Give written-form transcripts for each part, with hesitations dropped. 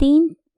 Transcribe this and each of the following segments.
3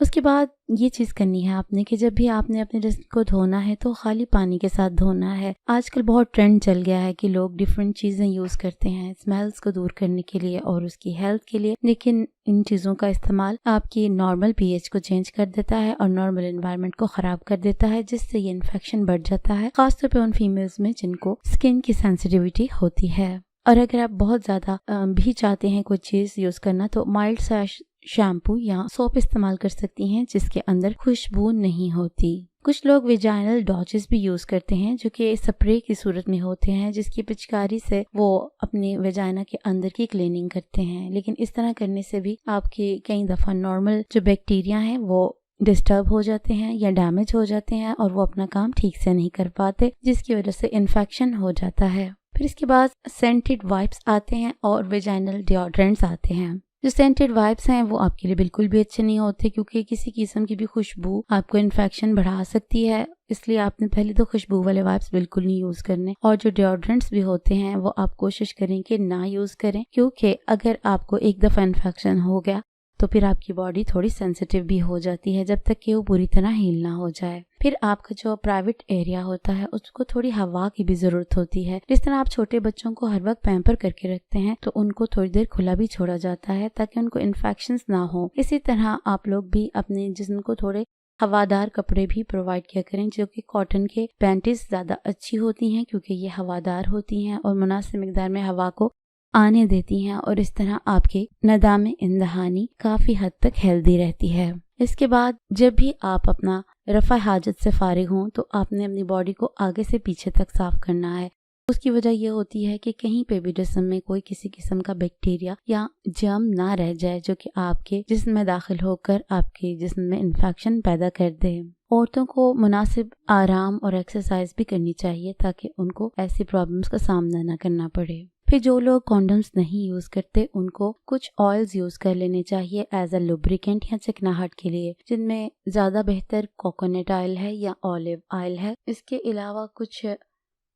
اس کے بعد یہ چیز کرنی ہے آپ نے کہ جب بھی آپ نے اپنے جسم کو دھونا ہے تو خالی پانی کے ساتھ دھونا ہے. آج کل بہت ٹرینڈ چل گیا ہے کہ لوگ ڈیفرنٹ چیزیں یوز کرتے ہیں اسمیلز کو دور کرنے کے لیے اور اس کی ہیلتھ کے لیے، لیکن ان چیزوں کا استعمال آپ کی نارمل پی ایچ کو چینج کر دیتا ہے اور نارمل انوائرمنٹ کو خراب کر دیتا ہے، جس سے یہ انفیکشن بڑھ جاتا ہے، خاص طور پہ ان فیمیلز میں جن کو اسکن کی سینسیٹیوٹی ہوتی ہے. اور اگر آپ بہت زیادہ بھی چاہتے ہیں کوئی چیز یوز کرنا تو مائلڈ سا شیمپو یا سوپ استعمال کر سکتی ہیں جس کے اندر خوشبو نہیں ہوتی. کچھ لوگ ویجائنل ڈاچز بھی یوز کرتے ہیں جو کہ سپرے کی صورت میں ہوتے ہیں، جس کی پچکاری سے وہ اپنے ویجائنا کے اندر کی کلیننگ کرتے ہیں، لیکن اس طرح کرنے سے بھی آپ کے کئی دفعہ نارمل جو بیکٹیریا ہیں وہ ڈسٹرب ہو جاتے ہیں یا ڈیمیج ہو جاتے ہیں اور وہ اپنا کام ٹھیک سے نہیں کر پاتے، جس کی وجہ سے انفیکشن ہو جاتا ہے. پھر اس کے بعد سینٹڈ وائپس آتے ہیں اور ویجائنل ڈیوڈرنٹس آتے ہیں. جو سینٹڈ وائپس ہیں وہ آپ کے لیے بالکل بھی اچھے نہیں ہوتے کیونکہ کسی قسم کی بھی خوشبو آپ کو انفیکشن بڑھا سکتی ہے، اس لیے آپ نے پہلے تو خوشبو والے وائپس بالکل نہیں یوز کرنے. اور جو ڈیوڈرنٹس بھی ہوتے ہیں وہ آپ کوشش کریں کہ نہ یوز کریں، کیونکہ اگر آپ کو ایک دفعہ انفیکشن ہو گیا تو پھر آپ کی باڈی تھوڑی سینسیٹیو بھی ہو جاتی ہے جب تک کہ وہ پوری طرح ہیل نہ ہو جائے. پھر آپ کا جو پرائیویٹ ایریا ہوتا ہے اس کو تھوڑی ہوا کی بھی ضرورت ہوتی ہے. جس طرح آپ چھوٹے بچوں کو ہر وقت پیمپر کر کے رکھتے ہیں تو ان کو تھوڑی دیر کھلا بھی چھوڑا جاتا ہے تاکہ ان کو انفیکشنز نہ ہوں. اسی طرح آپ لوگ بھی اپنے جسم کو تھوڑے ہوادار کپڑے بھی پرووائڈ کیا کریں، جو کہ کاٹن کے پینٹیز زیادہ اچھی ہوتی ہیں کیونکہ یہ ہوادار ہوتی ہیں اور مناسب مقدار میں ہوا کو آنے دیتی ہیں، اور اس طرح آپ کے ندام اندہانی کافی حد تک ہیلدی رہتی ہے. اس کے بعد جب بھی آپ اپنا رفع حاجت سے فارغ ہوں تو آپ نے اپنی باڈی کو آگے سے پیچھے تک صاف کرنا ہے. اس کی وجہ یہ ہوتی ہے کہ کہیں پہ بھی جسم میں کوئی کسی قسم کا بیکٹیریا یا جرم نہ رہ جائے جو کہ آپ کے جسم میں داخل ہو کر آپ کے جسم میں انفیکشن پیدا کر دے. عورتوں کو مناسب آرام اور ایکسرسائز بھی کرنی چاہیے تاکہ ان کو ایسی پرابلمس کا سامنا نہ کرنا پڑے. پھر جو لوگ کانڈمز نہیں یوز کرتے ان کو کچھ آئلز یوز کر لینے چاہیے ایز اے لوبریکینٹ یا چکناہٹ کے لیے، جن میں زیادہ بہتر کوکونٹ آئل ہے یا اولیو آئل ہے. اس کے علاوہ کچھ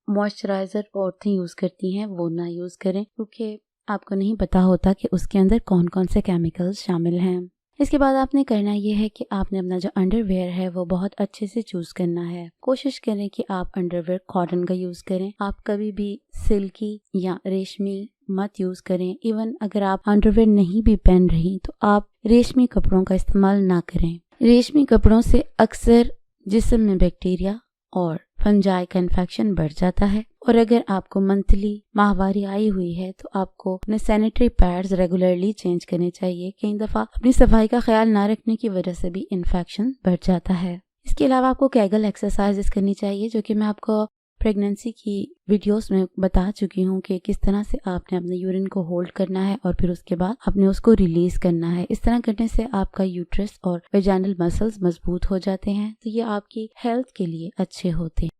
موئسچرائزر عورتیں یوز کرتی ہیں وہ نہ یوز کریں کیونکہ آپ کو نہیں پتا ہوتا کہ اس کے اندر کون کون سے کیمیکلز شامل ہیں. اس کے بعد آپ نے کرنا یہ ہے کہ آپ نے اپنا جو انڈر ویئر ہے وہ بہت اچھے سے چوز کرنا ہے. کوشش کریں کہ آپ انڈر ویئر کاٹن کا یوز کریں. آپ کبھی بھی سلکی یا ریشمی مت یوز کریں. ایون اگر آپ انڈر ویئر نہیں بھی پہن رہی تو آپ ریشمی کپڑوں کا استعمال نہ کریں. ریشمی کپڑوں سے اکثر جسم میں بیکٹیریا اور فنجائی کا انفیکشن بڑھ جاتا ہے. اور اگر آپ کو منتھلی ماہواری آئی ہوئی ہے تو آپ کو اپنے سینیٹری پیڈز ریگولرلی چینج کرنے چاہیے. کئی دفعہ اپنی صفائی کا خیال نہ رکھنے کی وجہ سے بھی انفیکشن بڑھ جاتا ہے. اس کے علاوہ آپ کو کیگل ایکسرسائزز کرنی چاہیے جو کہ میں آپ کو پریگننسی کی ویڈیوز میں بتا چکی ہوں کہ کس طرح سے آپ نے اپنے یورین کو ہولڈ کرنا ہے اور پھر اس کے بعد آپ نے اس کو ریلیز کرنا ہے. اس طرح کرنے سے آپ کا یوٹرس اور ویجائنل مسلز مضبوط ہو جاتے ہیں تو یہ آپ کی ہیلتھ کے لیے اچھے ہوتے ہیں.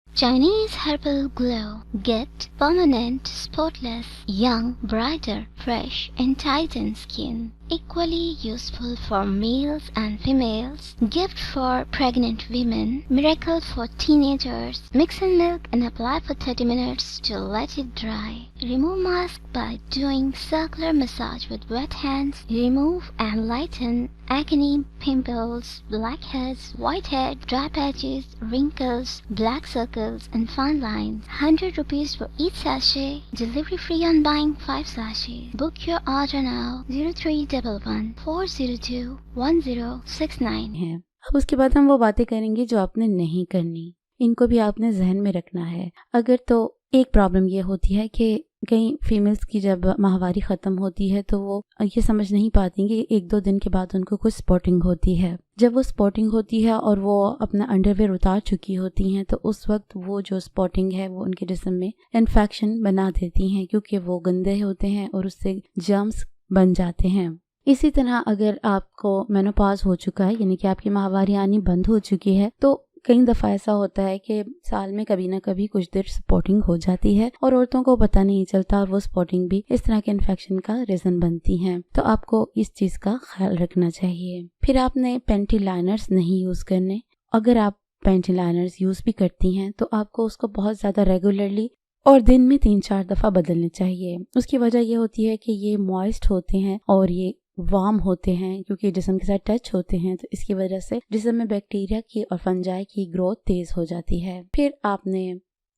Chinese Herbal Glow. Get permanent, spotless, young, brighter, fresh and tightened skin. Equally useful for males and females. Gift for pregnant women. Miracle for teenagers. Mix in milk and apply for 30 minutes to let it dry. Remove mask by doing circular massage with wet hands. Remove and lighten acne, pimples, blackheads, whitehead, dry patches, wrinkles, black circles and fine lines. 100 rupees for each sachet. Delivery free on buying 5 sachets. Book your order now. 0311-402-1069 ہے. اب اس کے بعد ہم وہ باتیں کریں گے جو آپ نے نہیں کرنی. ان کو بھی آپ نے ذہن میں رکھنا ہے. اگر تو ایک پرابلم یہ ہوتی ہے کہ کئی فیمیلز کی جب ماہواری ختم ہوتی ہے تو وہ یہ سمجھ نہیں پاتی کہ 1-2 دن کے بعد ان کو کچھ سپوٹنگ ہوتی ہے. جب وہ سپوٹنگ ہوتی ہے اور وہ اپنا انڈر ویئر اتار چکی ہوتی ہیں تو اس وقت وہ جو سپوٹنگ ہے وہ ان کے جسم میں انفیکشن بنا دیتی ہیں کیونکہ وہ گندے ہوتے ہیں اور اس سے جرمز بن جاتے ہیں. اسی طرح اگر آپ کو مینوپاز ہو چکا ہے یعنی کہ آپ کی ماہواری آنی بند ہو چکی ہے تو کئی دفعہ ایسا ہوتا ہے کہ سال میں کبھی نہ کبھی کچھ دیر سپوٹنگ ہو جاتی ہے اور عورتوں کو پتہ نہیں چلتا اور وہ سپوٹنگ بھی اس طرح کے انفیکشن کا ریزن بنتی ہیں. تو آپ کو اس چیز کا خیال رکھنا چاہیے. پھر آپ نے پینٹی لائنرز نہیں یوز کرنے. اگر آپ پینٹی لائنرز یوز بھی کرتی ہیں تو آپ کو اس کو بہت زیادہ ریگولرلی اور دن میں 3-4 دفعہ بدلنے چاہیے۔ اس کی وجہ یہ ہوتی ہے کہ یہ موئسٹ ہوتے ہیں اور یہ وارم ہوتے ہیں کیونکہ جسم کے ساتھ ٹچ ہوتے ہیں، تو اس کی وجہ سے جسم میں بیکٹیریا کی اور فنجائی کی گروتھ تیز ہو جاتی ہے۔ پھر آپ نے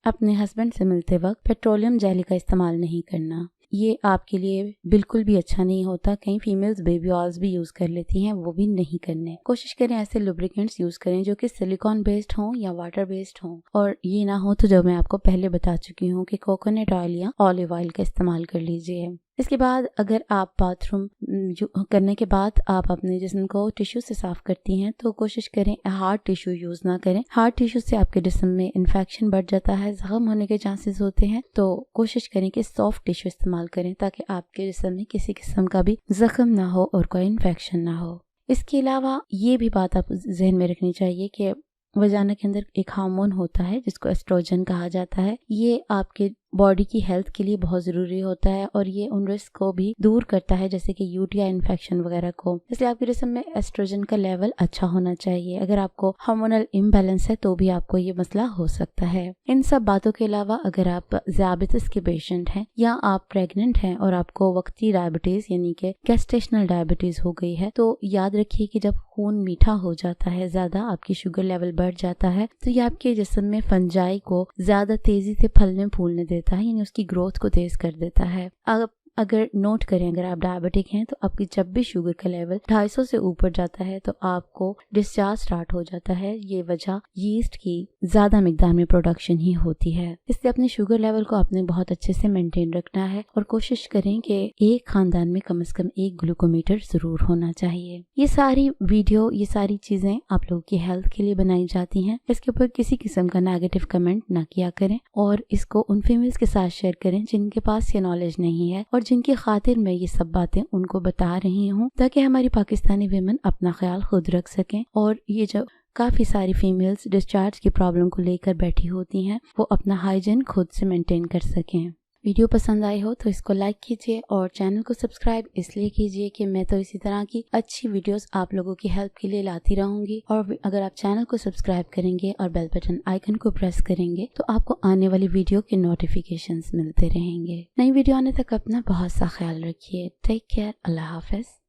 اپنے ہسبینڈ سے ملتے وقت پیٹرولیم جیلی کا استعمال نہیں کرنا، یہ آپ کے لیے بالکل بھی اچھا نہیں ہوتا۔ کئی فیمیلز بیبی آئلز بھی یوز کر لیتی ہیں، وہ بھی نہیں کرنے۔ کوشش کریں ایسے لوبریکینٹس یوز کریں جو کہ سلیکون بیسڈ ہوں یا واٹر بیسڈ ہوں، اور یہ نہ ہو تو جو میں آپ کو پہلے بتا چکی ہوں کہ کوکونٹ آئل یا اولیو آئل کا استعمال کر لیجیے۔ اس کے بعد اگر آپ باتھ روم کرنے کے بعد آپ اپنے جسم کو ٹیشو سے صاف کرتی ہیں تو کوشش کریں ہارڈ ٹیشو یوز نہ کریں۔ ہارڈ ٹیشو سے آپ کے جسم میں انفیکشن بڑھ جاتا ہے، زخم ہونے کے چانسز ہوتے ہیں، تو کوشش کریں کہ سافٹ ٹیشو استعمال کریں تاکہ آپ کے جسم میں کسی قسم کا بھی زخم نہ ہو اور کوئی انفیکشن نہ ہو۔ اس کے علاوہ یہ بھی بات آپ ذہن میں رکھنی چاہیے کہ وجانا کے اندر ایک ہارمون ہوتا ہے جس کو ایسٹروجن کہا جاتا ہے، یہ آپ کے باڈی کی ہیلتھ کے لیے بہت ضروری ہوتا ہے اور یہ ان رسک کو بھی دور کرتا ہے جیسے کہ UTI انفیکشن وغیرہ کو۔ اس لیے آپ کے جسم میں ایسٹروجن کا لیول اچھا ہونا چاہیے۔ اگر آپ کو ہارمونل امبیلنس ہے تو بھی آپ کو یہ مسئلہ ہو سکتا ہے۔ ان سب باتوں کے علاوہ اگر آپ ذیابیطس کے پیشنٹ ہیں یا آپ پریگننٹ ہیں اور آپ کو وقتی ڈائبٹیز یعنی کہ گیسٹیشنل ڈائبٹیز ہو گئی ہے، تو یاد رکھیے کہ جب خون میٹھا ہو جاتا ہے، زیادہ آپ کی شوگر لیول بڑھ جاتا ہے، تو یہ آپ کے جسم میں فنجائی کو زیادہ تیزی سے پھلنے پھولنے دیتا ہے، یعنی اس کی گروتھ کو تیز کر دیتا ہے۔ اگر نوٹ کریں اگر آپ ڈائبٹک ہیں تو آپ کی جب بھی شوگر کا لیول 250 سے اوپر جاتا ہے تو آپ کو ڈسچارج سٹارٹ ہو جاتا ہے۔ یہ وجہ یسٹ کی زیادہ مقدار میں پروڈکشن ہی ہوتی ہے۔ اس لیے اپنے شوگر لیول کو آپ نے بہت اچھے سے مینٹین رکھنا ہے اور کوشش کریں کہ ایک خاندان میں کم از کم ایک گلوکومیٹر ضرور ہونا چاہیے۔ یہ ساری ویڈیو، یہ ساری چیزیں آپ لوگوں کی ہیلتھ کے لیے بنائی جاتی ہیں۔ اس کے اوپر کسی قسم کا نیگیٹو کمنٹ نہ کیا کریں اور اس کو ان فیمیلز کے ساتھ شیئر کریں جن کے پاس یہ نالج نہیں ہے اور جن کی خاطر میں یہ سب باتیں ان کو بتا رہی ہوں تاکہ ہماری پاکستانی ویمن اپنا خیال خود رکھ سکیں، اور یہ جو کافی ساری فیمیلز ڈسچارج کی پرابلم کو لے کر بیٹھی ہوتی ہیں وہ اپنا ہائیجین خود سے مینٹین کر سکیں۔ ویڈیو پسند آئی ہو تو اس کو لائک کیجیے اور چینل کو سبسکرائب اس لیے کیجیے کہ میں تو اسی طرح کی اچھی ویڈیوز آپ لوگوں کی ہیلپ کے لیے لاتی رہوں گی، اور اگر آپ چینل کو سبسکرائب کریں گے اور بیل بٹن آئیکن کو پریس کریں گے تو آپ کو آنے والی ویڈیو کے نوٹیفیکیشنز ملتے رہیں گے۔ نئی ویڈیو آنے تک اپنا بہت سا خیال رکھیے۔ Take care. اللہ حافظ۔